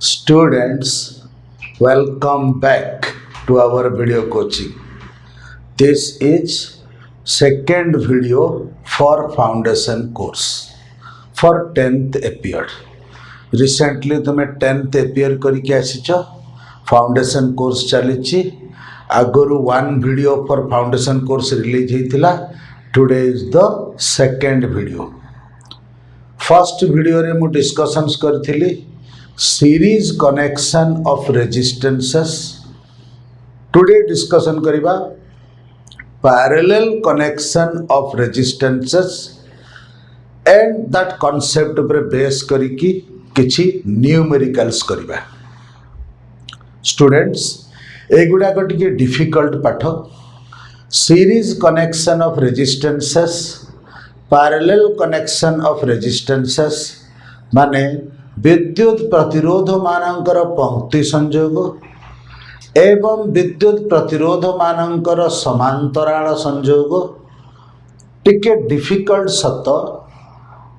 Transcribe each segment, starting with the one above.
Students, welcome back to our video coaching. This is second video for foundation course for 10th appeared. Recently तुम 10th appear करके आसीच foundation course चली आगु one video for foundation course release होता today is the second video. First video रे मु discussions करी series connection of resistances. Today discussion करिबा parallel connection of resistances and that concept पर base करिकी किछि न्यूमेरिकल्स करिबा. स्टूडेंट्स एगुड़ा को टिके डिफिकल्ट पाठ. Series connection of resistances parallel connection of resistances माने विद्युत प्रतिरोध मानकर पंक्ति संयोग एवं विद्युत प्रतिरोध मानकर समांतराल संयोग टिके डिफिकल्ट सत.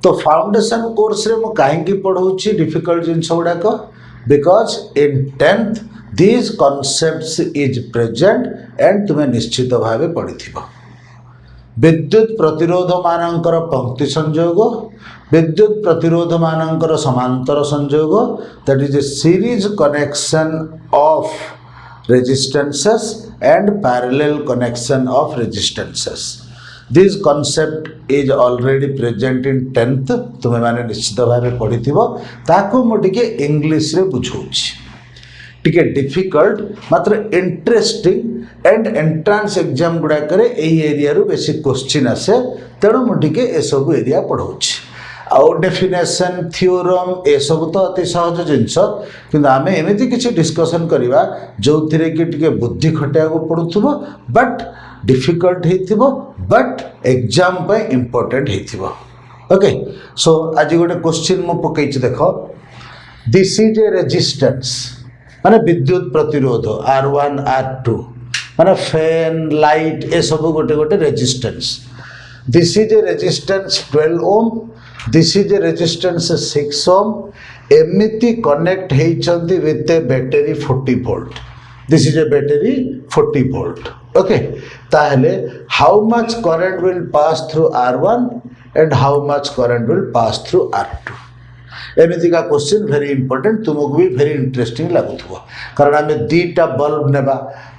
तो फाउंडेशन कोर्स रे मु काहेकि पढ़ाऊँ डिफिकल्ट जिनस गुड़ाक because in 10th these concepts is present and तुम्हें निश्चित भावे पढ़ी. विद्युत प्रतिरोध मानकर पंक्ति संयोग विद्युत प्रतिरोध मानकर समांतर संयोग that is a series connection of resistances and parallel connection of resistances. This concept is already present in 10th. तुम्हें माने निश्चित भावे पढ़ी ताको मु टिके इंग्लिश रे बुझाऊछि. टिके डिफिकल्ट मात्र इंटरेस्टिंग एंड एंट्रांस एग्जाम गुड़ाक एरिया रू बेसी क्वेश्चन आसे तेणु मुझे ए सब एरिया पढ़ाऊँगी. आउ डेफिनेशन थ्योरम ए सब तो अति सहज जिनस कि आम एमती किसी डिस्कसन करवा जो थी कि टिके बुद्धि खटिया पड़ू बट डिफिकल्ट हो बट एग्जाम पे इम्पोर्टेंट हो. ओके सो आज गोटे क्वेश्चन मु पकई देख. दिस इज ए रेजिस्टेंस माने विद्युत प्रतिरोध R1 R2 माने फैन लाइट ए सब गोटे गोटे resistance. This is a resistance 12 ohm this is a resistance 6 ohm एमिति कनेक्ट होइचंती with a battery 40 volt. This is a battery 40 volt. Okay ताहले how much current will pass through R1 and how much current will pass through R2. एमती का question very important तुमको भी very interesting लगुव कारण आम दीटा bulb नेबा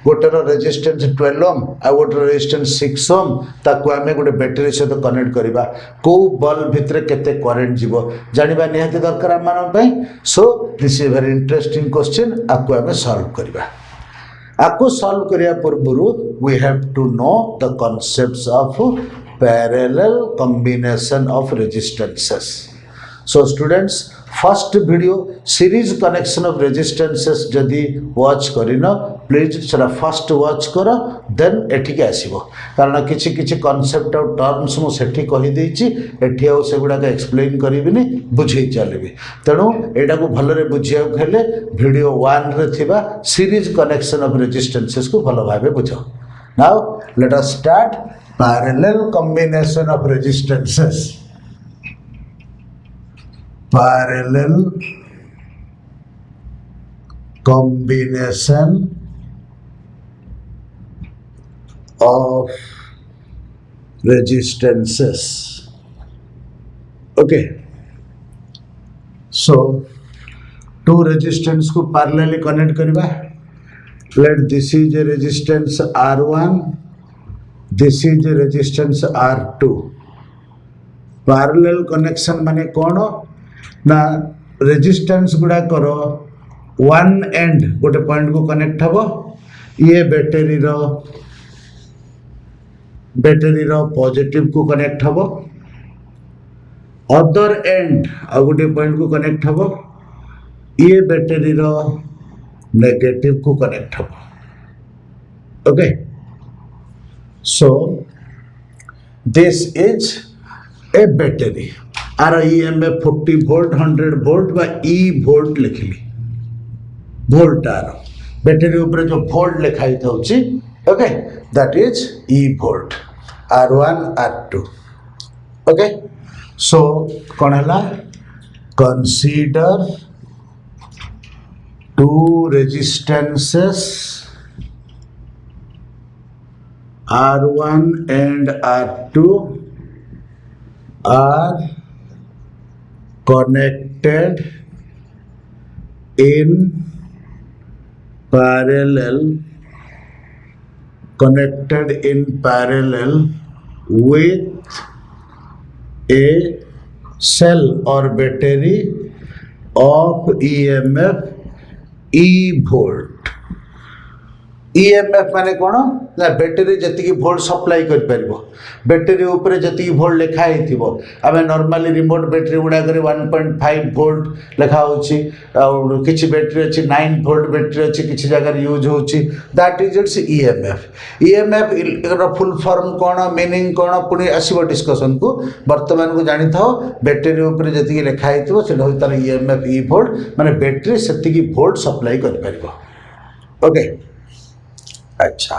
गोटेर resistance 12 ओम आ गोटे resistance 6 ओम ताकू आम गोटे बैटेरी सहित कनेक्ट करवा कौ बल्ब भितर केते करेंट जीव जानिबा निहाती दरकार आम मानन. So this is very interesting question. आकु आम सॉल्व करवा. आकु सॉल्व करिया पूर्व we have to know the concepts of parallel combination of resistances. So students first video series connection of resistances जदि watch करिन प्लीज सेटा फर्स्ट watch कर देन एठी के आसीबो कारण किछि किछि कांसेप्ट और टर्म्स मु सेठी कहि देछि एठी आ से गुडा के एक्सप्लेन करिबिनी बुझै चलेबी. तेणु एटा को भलरे बुझिया खेले वीडियो 1 रे थिबा सीरीज कनेक्शन ऑफ रेजिस्टेंसेस को भलो भाबे बुझो. Now let us start parallel combination of resistances. Parallel combination of resistances. Okay, so two resistance को parallelly connect करवा. Let this is a resistance R1, this is a resistance R2. Parallel connection माने कौन ना resistance गुड़ा करो one end गोटे point को connect हबो ये बैटरी रो पॉजिटिव को कनेक्ट हबो अदर एंड आ गोटे पॉइंट को कनेक्ट हबो ये बैटरी रो नेगेटिव को कनेक्ट हबो. Okay so this is a battery or EMF 40 volt 100 volt बा E वोल्ट लिखली वोल्ट आर बैटरी ऊपर जो वोल्ट लिखाई थाउची. Okay that is E volt R1 R2. Okay so कौन है consider two resistances R1 and R2 are connected in parallel with a cell or battery of EMF E volt. EMF माने कौन ना battery जति volt supply कर परबो battery ऊपर जति भोल्ट लिखा हिथिबो आमे नॉर्मली रिमोट बैटरी गुडा करे 1.5 वोल्ट लिखा होची और किछि बैटरी अछि 9 वोल्ट बैटरी अछि किछि जगह यूज होची दैट इज इट्स EMF रो फुल फॉर्म कोन मीनिंग कोन पुनी आसीबो डिस्कशन को वर्तमान को जानि थाओ बैटरी ऊपर जति लिखा हिथिबो से होई तार EMF E वोल्ट माने बैटरी सति वोल्ट सप्लाई कर परबो ओके अच्छा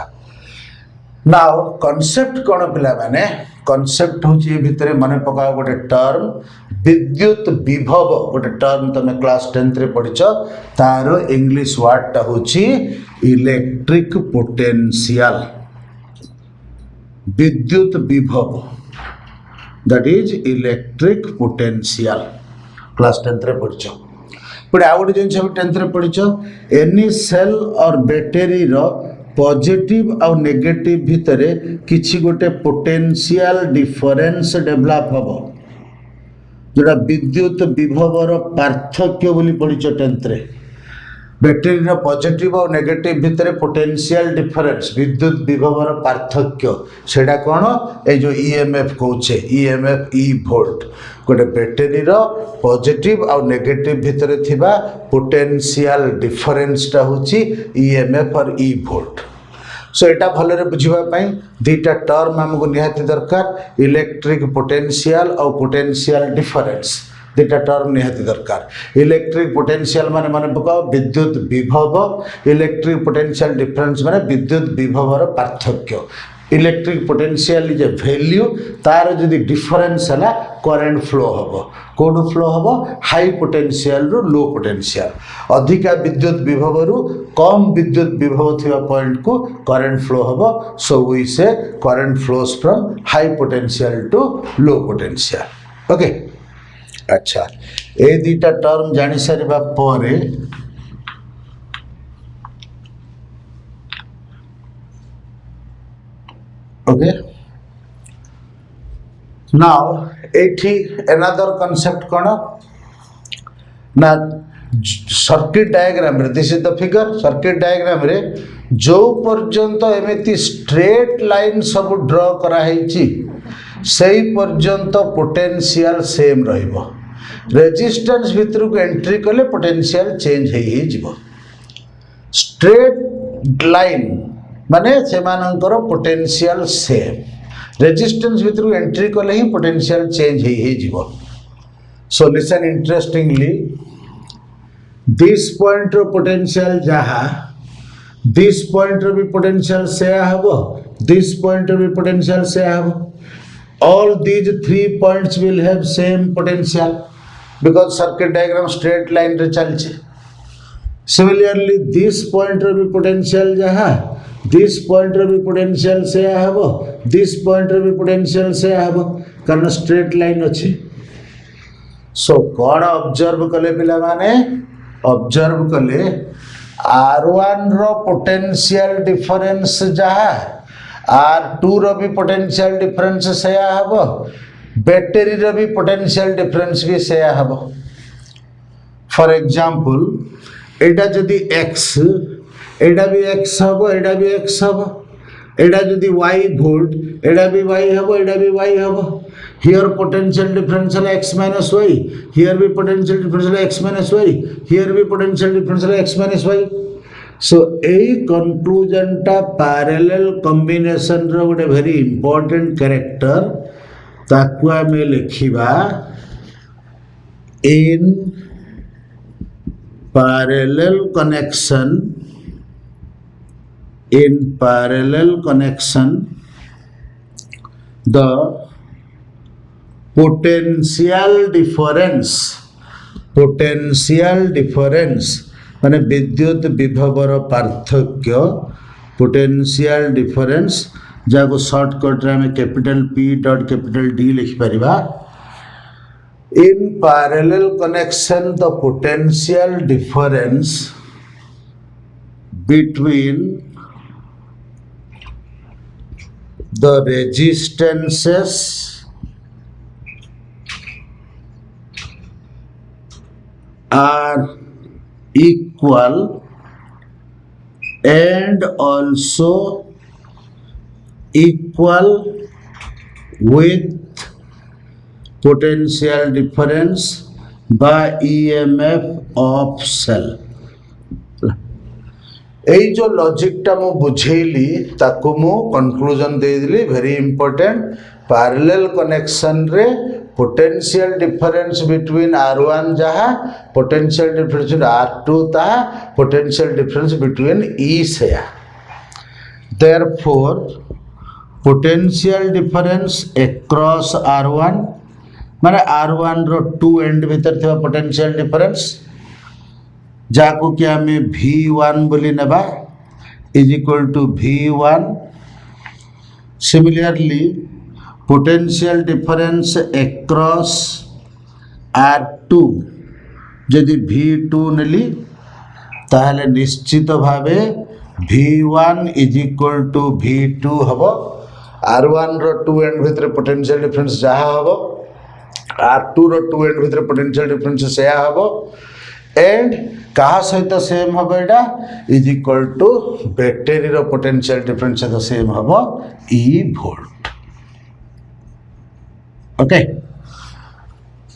नाउ कॉन्सेप्ट कौन पिला माने कॉन्सेप्ट होची भितरे मने पका गोटे टर्म विद्युत विभव गोटे टर्म तमे क्लास 10th रे पढिछ तार इंग्लिश वर्ड ता होची इलेक्ट्रिक पोटेंशियल विद्युत विभव that is electric potential class 10th रे पढिछ पुडे आ गोटे जिंस 10th रे पढिछ एनी सेल और बैटरी रो पॉजिटिव और नेगेटिव भितरे किछि गोटे पोटेंशियल डिफरेंस डेवलप हबो जोड़ा विद्युत विभवर पार्थक्य बोली पढिछ 10th रे बैटरी रो पॉजिटिव और नेगेटिव भितरे पोटेंशियल डिफरेंस विद्युत विभवर पार्थक्य सेडा कोन ए जो EMF कहूचे EMF E वोल्ट गोटे बैटरी रो पॉजिटिव और नेगेटिव भितरे थिबा पोटेंशियल डिफरेंस ता होची EMF और E वोल्ट सो एटा भलरे बुझिबा पई दुईटा टर्म हमको निहाती दरकार इलेक्ट्रिक पोटेंशियल और पोटेंशियल डिफरेंस दुईटा टर्म निहाती दरकार इलेक्ट्रिक पोटेंशियल माने माने पकाओ विद्युत विभव इलेक्ट्रिक पोटेंशियल डिफरेंस माने विद्युत विभवर पार्थक्य electric potential is a value तार जदि डिफरेंस हला करंट फ्लो हबो कोड फ्लो हबो हाई पोटेंशियल रु लो पोटेंशियल अधिका विद्युत विभव रु कम विद्युत विभव थिबा पॉइंट को करंट फ्लो हबो so we say current flows from high potential to low potential okay अच्छा ए दीटा टर्म जानि सारिबा परे okay now एठी another concept कोन ना सर्किट डायग्राम रे this is the figure circuit diagram रे जो पर्यंत एमिति स्ट्रेट लाइन सब ड्रा करा हेची सेही पर्यंत पोटेंशियल सेम रहइबो रेजिस्टेंस भितर को एंट्री कले पोटेंशियल चेंज हेई जिवो स्ट्रेट लाइन माने से मानकर पोटेंशियल सेम रेजिस्टेंस भितर एंट्री कले ही पोटेंशियल चेंज हे जीवो so listen interestingly this point रो पोटेंशियल जहा दिस पॉइंट रो भी पोटेंशियल से हबो दिस पॉइंट रो भी पोटेंशियल से हबो all these 3 points will have same potential because circuit diagram straight line रे चलछे सिमिलरली दिस पॉइंट रो भी पोटेंशियल जहा दिस पॉइंट रो भी पोटेंशियल से हबो दिस पॉइंट रो भी पोटेंशियल से हबो कारण स्ट्रेट लाइन अछि सो कोन ऑब्जर्व कले पिला माने ऑब्जर्व कले R1 रो पोटेंशियल डिफरेंस जहा R2 रो भी पोटेंशियल डिफरेंस से हबो बैटरी रो भी पोटेंशियल डिफरेंस भी से हबो फॉर एग्जांपल एटा जदी x एडा भी x हबो एडा भी x हबो एडा जदी y वोल्ट एडा भी y हबो एडा भी y हबो हियर पोटेंशियल डिफरेंस है x - y हियर भी पोटेंशियल डिफरेंस है x - y हियर भी पोटेंशियल डिफरेंस है x - y so a conclusion टा पैरेलल कॉम्बिनेशन रो गोटे वेरी इंपोर्टेंट कैरेक्टर ताकू हमें लिखिबा इन parallel connection the potential difference माने विद्युत विभवर पार्थक्य पोटेंशियल डिफरेंस जाको शॉर्टकट रे हमें capital P dot capital D लिखि परिबा in parallel connection the potential difference between the resistances are equal and also equal with potential difference by EMF of cell. এই जो लॉजिकटा मु बुझेली ताकू मु कंक्लूजन दे दिली वेरी इंपोर्टेंट पैरेलल कनेक्शन रे potential difference between R1 जहा पोटेंशियल डिफरेंस बिटवीन R2 ताहा potential difference between E से therefore potential difference across R1 माने R1 रो टू एंड भीतर थिबा पोटेंशियल डिफरेंस जाको कि आमे V1 बोली नेबा is equal to V1 similarly potential difference across R2 यदि V2 नेली ताहले निश्चित भावे V1 is equal to V2 हबो R1 रो टू एंड भितर पोटेंशियल डिफरेंस जहा हबो R2 रो टू एंड भितर पोटेंशियल डिफरेंस सेया हबो एंड कहा सहित सेम हम एटा इज इक्वल टू बैटेरी रो पोटेंशियल डिफरेंस सहित सेम हम E वोल्ट ओके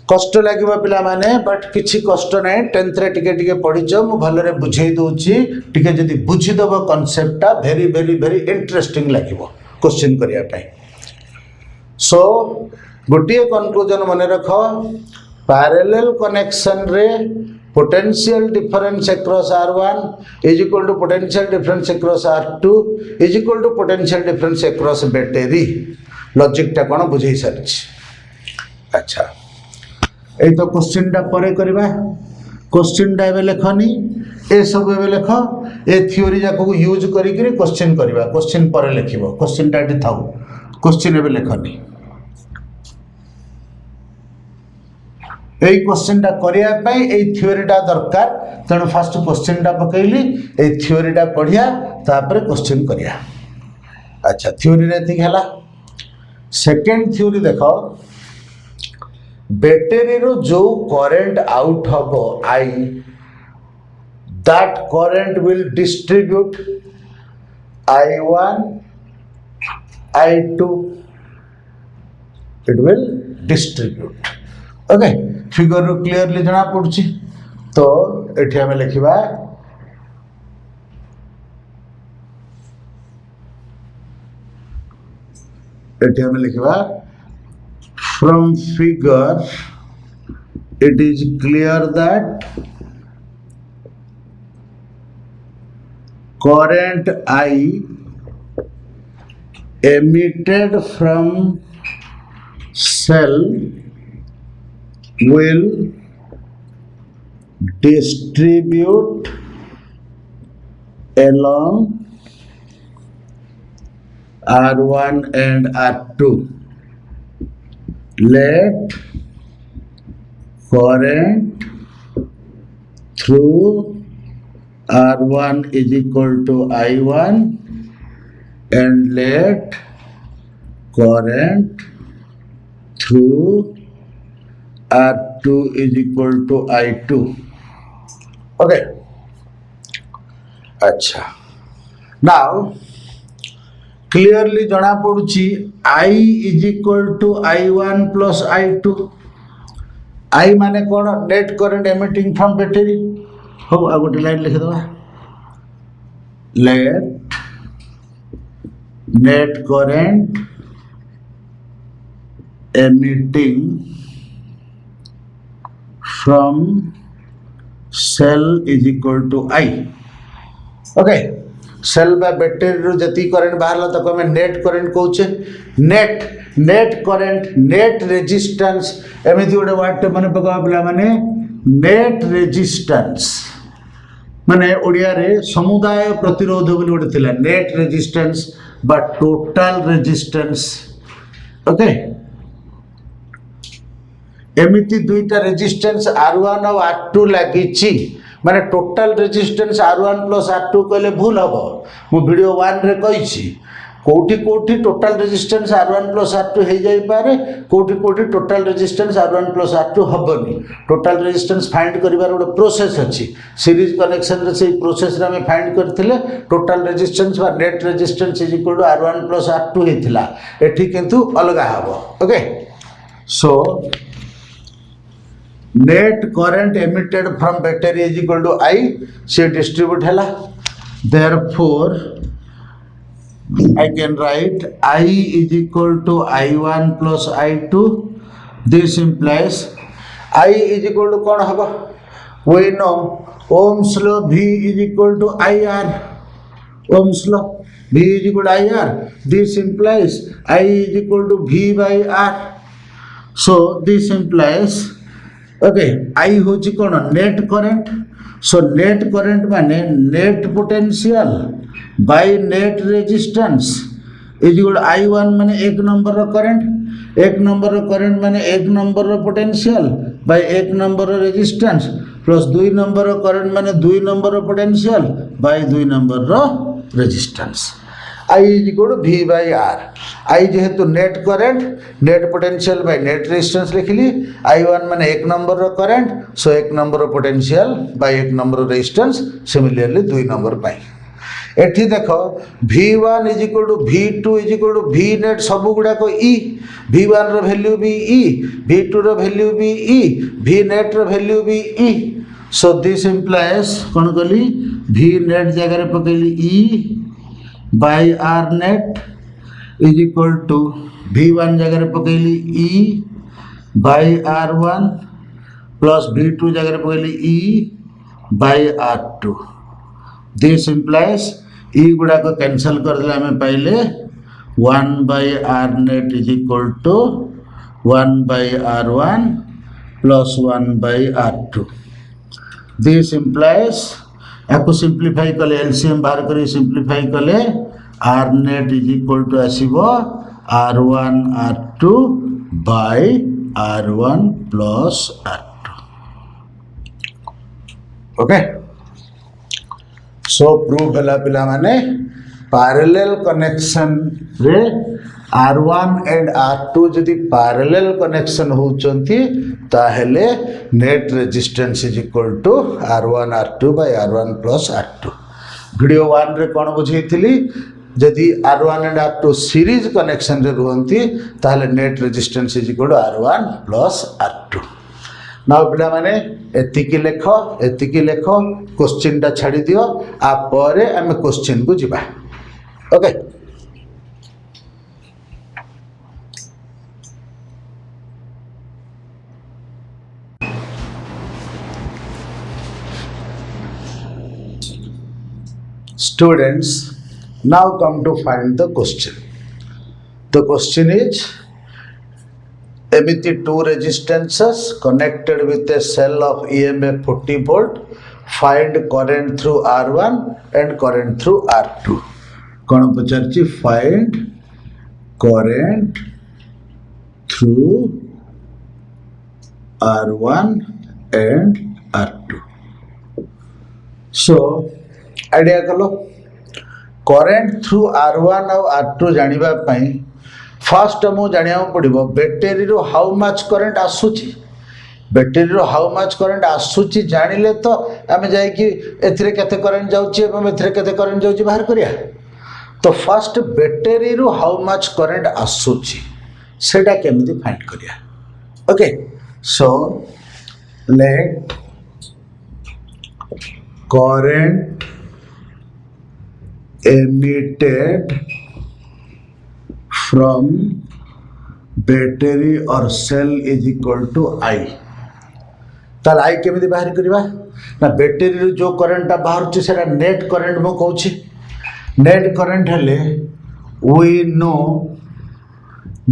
कष्ट लागिबा पिला माने बट किछि कष्ट नै 10th रे टिके टिके पढिचो मु भलरे बुझेई दोछि टिके जदी बुझी दबो कांसेप्टटा वेरी वेरी वेरी इंटरेस्टिंग लागिबो क्वेश्चन करिया पई सो गोटिए कंक्लूजन मने रखो पैरेलल कनेक्शन रे potential difference across R1 is equal to potential difference across R2 is equal to potential difference across battery logic टा कोन बुझेई सारछि अच्छा ए तो क्वेश्चन टा परे करबा क्वेश्चन टा एबे लेखनी ए सब एबे लेख ए थ्योरी जाको यूज करी करी क्वेश्चन करबा क्वेश्चन परे लिखिबो क्वेश्चन टा एटी थाउ क्वेश्चन एबे लेखनी এই কোশ্চেনটা করিয়া পাই এই থিওরিটা দরকার তেণু ফার্স্ট কোশ্চেনটা পকাইলি এই থিওরিটা পড়িয়া তারপরে কোশ্চেন করিয়া আচ্ছা থিওরি রে ঠিক হেলা सेकेंड थ्योरी देख बैटेरी रो जो करंट आउट हबो I that current will distribute I1 I2 it will distribute okay figure रो क्लियरली जना पड़छि तो एठी हमें लिखिबा from figure it is clear that current I emitted from cell will distribute along R1 and R2. Let current through R1 is equal to I1 and let current through R2 is equal to I2. Okay. अच्छा. Now clearly जना पड़ुची I is equal to I1 plus I2. I माने कौन net current emitting from battery हो आ गोटे line लिख दबा let net current emitting from cell is equal to I. Okay cell बा बैटरी रो जति करंट बाहरला तक हमें नेट करंट कहउछे नेट करंट नेट रेजिस्टेंस एमिति गोटे वर्ड टे माने पका पिला माने नेट रेजिस्टेंस माने ओडिया रे समुदाय प्रतिरोध बोली गोटे थिला नेट रेजिस्टेंस बा टोटल रेजिस्टेंस ओके एमिति दुईटा रेजिस्टेंस R1 और R2 लगी माने total resistance R1 plus R2 कहले भूल हम मु वीडियो 1 रे कही कोठी कोठी total resistance R1 plus R2 हो जाई पारे कोठी कोठी total resistance R1 plus R2 हबनी टोटल रेजिस्टेंस फाइंड करिवार गोटे प्रोसेस अछि सीरीज कनेक्शन रे से प्रोसेस रे हम फाइंड करथिले टोटल रेजिस्टेंस बा net resistance is equal to R1 plus R2 हेतिला एठी किंतु अलगा हबो okay so net current emitted from battery is equal to I से distribute है therefore I can write I is equal to I1 plus I2 this implies I is equal to कौन होगा we know Ohm's law V is equal to IR Ohm's law V is equal to IR this implies I is equal to V by R so this implies okay I होची कोन net current so net current माने net potential by net resistance is equal I1 माने एक number रो current माने एक number रो potential by एक नंबर रो रेजिस्टेंस प्लस 2 नंबर रो करंट माने 2 नंबर रो पोटेंशियल बाय 2 नंबर रो resistance I is equal to V by R I जेहेतु net current net potential by net resistance लिखली I1 माने एक नंबर रो करंट सो एक नंबर रो पोटेंशियल बाय एक नंबर रो रेजिस्टेंस सिमिलरली 2 नंबर पाई एठी देखो V1 is equal to V2 is equal to V net सब गुडा को E V1 रो वैल्यू भी E V2 रो वैल्यू भी E V नेट रो वैल्यू भी E सो दिस इंप्लाइज कोन कहली V नेट जगह रे पकेली E by R net is equal to V1 जगह रे पकेली E by R1 plus V2 जगह रे पकेली E by R2 this implies E गुड़ा को कैंसल कर दिला हमें पहले 1 by R net is equal to 1 by R1 plus 1 by R2 this implies आपको सिंप्लीफाई कले एलसीएम बाहर करी सिंप्लीफाई कले R net is equal to आसीबो R1 R2 by R1 plus R2 okay so proof हला पिला माने पैरेलल कनेक्शन रे R1 and R2 जदि पैरेलल कनेक्शन होचंती ताहेले net resistance is equal to R1 R2 by R1 plus R2 video 1 रे कोन बुझैथिली जदि R1 and R2 series connection रे रहंती ताहेले net resistance is equal to R1 plus R2 now पिला माने एतिकी लेखो क्वेश्चन टा छाडी दियो आ परे हम क्वेश्चन को जिबा okay Students, now come to find the question. The question is, एमिति two resistances connected with a cell of EMF 40 volt, find current through R1 and current through R2. कौन पचारची find current through R1 and R2. So, idea कलो current through R1 और R2 जानिबा पई first हमो जानिया पड़िबो बैटरी रो हाउ मच करंट आसुची बैटरी रो हाउ मच करंट आसुची जानिले तो हमें जाय कि एथरे केते करंट जाउची एवं एथरे केते करंट जाउची बाहर करिया तो फर्स्ट बैटरी रो हाउ मच करंट आसुची सेटा केमिति फाइंड करिया okay so let current emitted from battery or cell is equal to I ताल I केमिति बाहर करिबा ना बैटरी रो जो करंट बाहर छि सेटा नेट करंट मो कहू छि नेट करंट हेले we know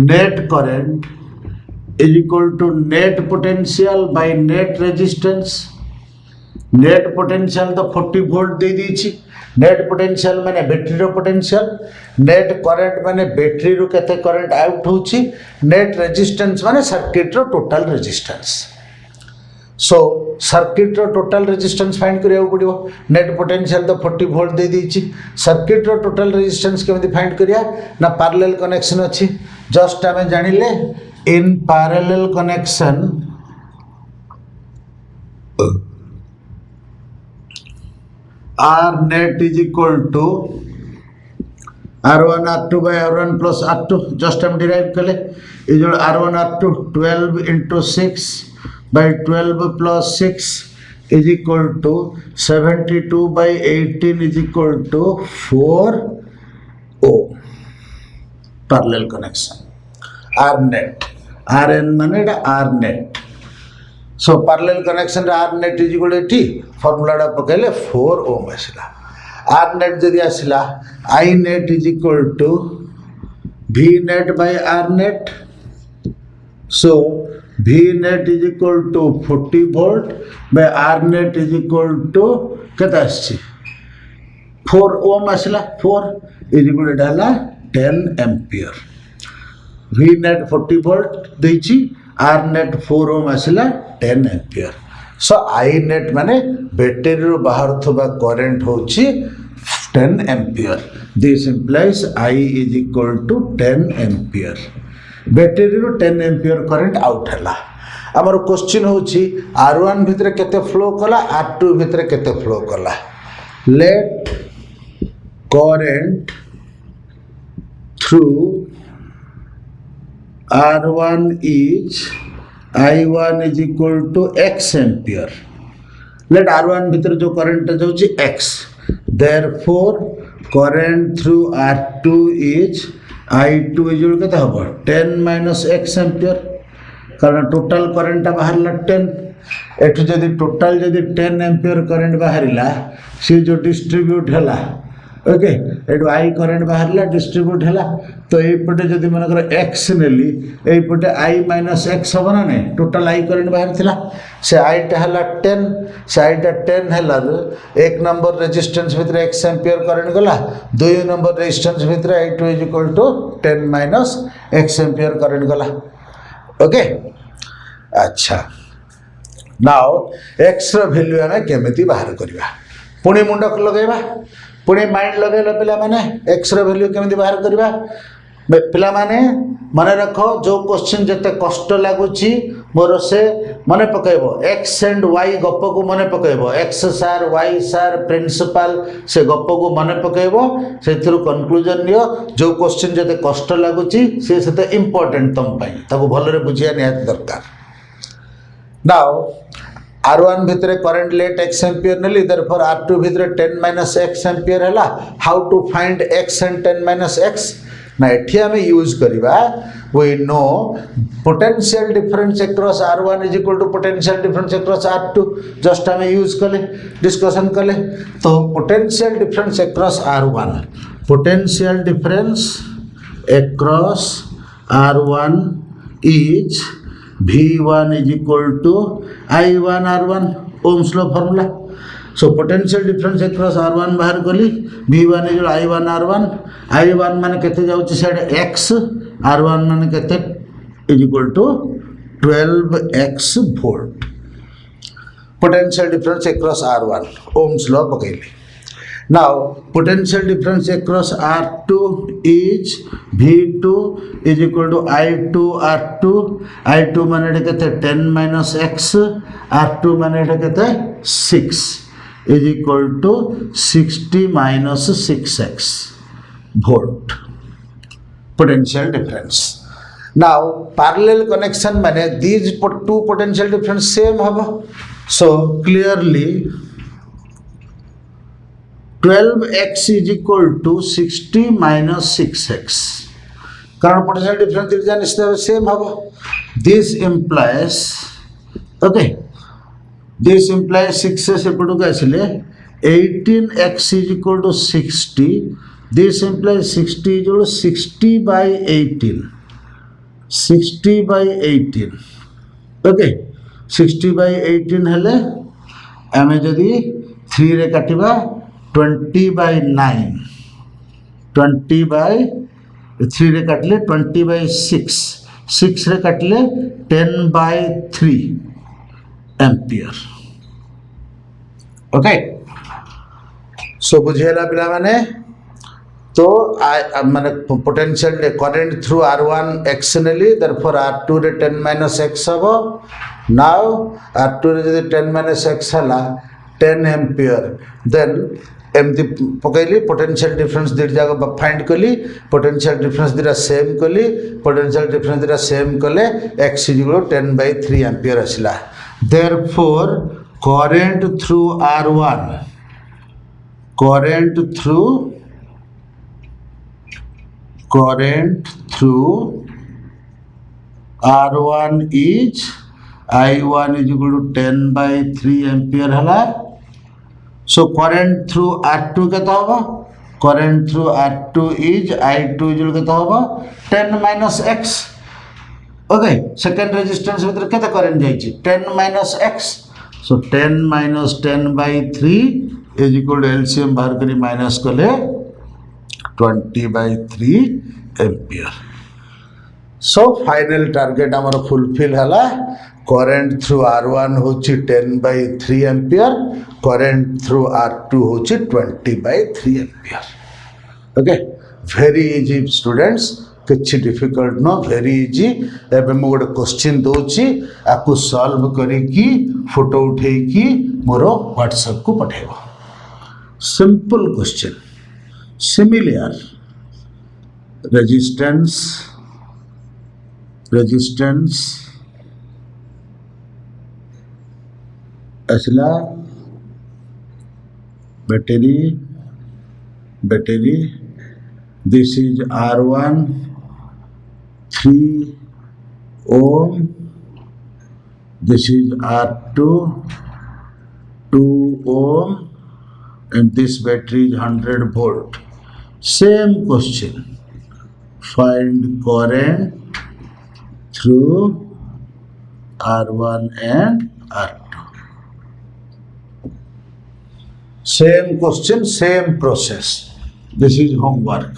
net current is equal to net potential by net resistance net potential तो 40 वोल्ट दे दीची नेट पोटेंशियल माने बैटरी रो पोटेंशियल नेट करंट माने बैटरी रो केते करंट आउट होची नेट रेजिस्टेंस माने सर्किट रो टोटल रेजिस्टेंस सो सर्किट रो टोटल रेजिस्टेंस फाइंड करिया पड़िबो नेट पोटेंशियल तो 40 वोल्ट दे दीची सर्किट रो टोटल रेजिस्टेंस केमति फाइंड करिया ना पैरेलल कनेक्शन अछि जस्ट हमें जानिले in parallel connection R net is equal to R1 R2 by R1 plus R2 just हम derive कले ये जो R1 R2 12 into 6 by 12 plus 6 is equal to 72 by 18 is equal to 4 ohm parallel connection R net RN माने R net so parallel connection R net is equal to formula पकेले 4 ohm आसला R net जदि आसला I net is equal to V net by R net so V net is equal to 40 volt by R net is equal to केता आछि 4 ohm आसला 4 is equal to हला 10 ampere V net 40 volt देछि R net 4 ohm आसला 10 ampere so I net माने battery रो बाहर थबा करंट होची 10 ampere this implies I is equal to 10 ampere battery रो 10 एम्पियर करंट आउट हला हमर क्वेश्चन होची R1 भितरे केते फ्लो कला R2 भितरे केते फ्लो कला let current through R1 is I1 is equal to X ampere. Let R1 भीतर जो करंट जाउची X. Therefore, current through R2 is I2 is equal केते हबो 10 minus X ampere. कारण टोटल करंट बाहरला 10 एठु जदि टोटल जदि 10 एम्पियर करंट बाहरिला से जो डिस्ट्रीब्यूट हला ओके एटू आई करंट बाहरला डिस्ट्रीब्यूट हला तो एपटे जदि मन कर x नेली एपटे i माइनस x होबना नै टोटल आई करंट बाहर थिला से आई टा हला 10 से आई टा 10 हला एक नंबर रेजिस्टेंस भीतर x एम्पियर करंट गला दो नंबर रेजिस्टेंस भीतर i2 is equal to 10 minus x ampere current गला ओके अच्छा नाउ x रो वैल्यू हमें केमिति बाहर करबा पुणी मुंडक लगेबा पुणे माइंड लगेला पिला माने एक्स रो वैल्यू केमिति बाहर करबा पिला माने माने रखो जो क्वेश्चन जते कष्ट लागुची मोर से माने पकेबो एक्स एंड वाई गप को माने पकेबो एक्स सार वाई सार प्रिंसिपल से गप को माने पकेबो सेथिरु कंक्लूजन लियो जो क्वेश्चन जते कष्ट लागुची से सेते इंपोर्टेंट तम पई ताको भलरे बुझिया निहात दरकार नाउ R1 भितरे करंट लेट x एम्पियर नेली therefore R2 भितरे 10 minus x एम्पियर हला how to find x and 10 minus x ना एठी हमें यूज करिबा we know potential difference across R1 is equal to potential difference across R2 just हमें use कले discussion कले तो potential difference across R1 potential difference across R1 is V1 is equal to I1 R1 Ohm's law formula. So potential difference across R1 बाहर कली V1 is I1 R1 I1 माने केते जाउची side X R1 माने केते is equal to 12x volt. Potential difference across R1 Ohm's law पकेली now potential difference across R2 is V2 is equal to I2 R2 I2 माने केते 10 minus x R2 माने केते 6 is equal to 60 minus 6x volt potential difference now parallel connection माने these two potential difference same हबो so clearly 12x is equal to 60 minus 6x. Current potential difference is same. This implies, okay, this implies 6x equal to 18x is equal to 60. This implies 60 is equal to 60 by 18. 60 by 18. Okay, 60 by 18 hale आम जदि 3 रे काटिबा 20/9 20/3 रे काटिले 20/6 6 रे काटिले 10/3 ampere okay so बुझेला पिला माने तो माने potential current through R1 x नेली देयरफॉर R2 रे 10 - x हबो नाउ R2 रे जदि 10 - x हला 10 एम्पियर देन एमती पकईली पोटेंशियल डिफरेंस दुईट जाक फाइंड कली पोटेंशियल डिफरेंस दुटा सेम कली पोटेंशियल डिफरेंस दुटा सेम कले x = 10/3 एम्पियर आसला therefore current through R1 current through R1 is I1 is equal to 10/3 ampere हला सो करंट थ्रू R2 केता होबा current through R2 is I2 is equal केता होबा 10 - x okay second resistance भीतर केता current जाईची 10 - x so 10 - 10/3 is equal to LCM बाहर करी minus कले 20/3 ampere so final target आमर fulfil हला current through R1 होची 10/3 ampere current through R2 होची 20/3 ampere okay very easy students किछि डिफिकल्ट नो वेरी इजी एबे मो गोटे क्वेश्चन दोची आकु सॉल्व करी की फोटो उठे की मोरो व्हाट्सएप को पठेबो simple question similar resistance असला battery this is R1 3 ohm this is R2 2 ohm and this battery is 100 volt same question find current through R1 and R2 same question same process this is homework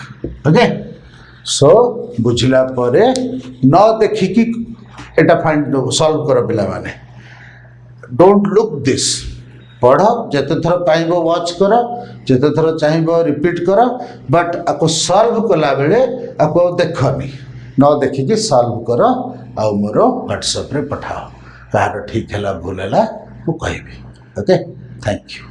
okay so बुझिला परे न देखि कि एटा find solve करो पिला माने don't look this पढ़ जिते थर चाहब वाच कर जिते थर चाहब रिपीट कर बट आपको सॉल्व कला बेले आपको देखनी न देखिकी सॉल्व कर आ मोर व्हाट्सएप रे पठाओ कहार ठीक है भूल है मुझे ओके थैंक यू।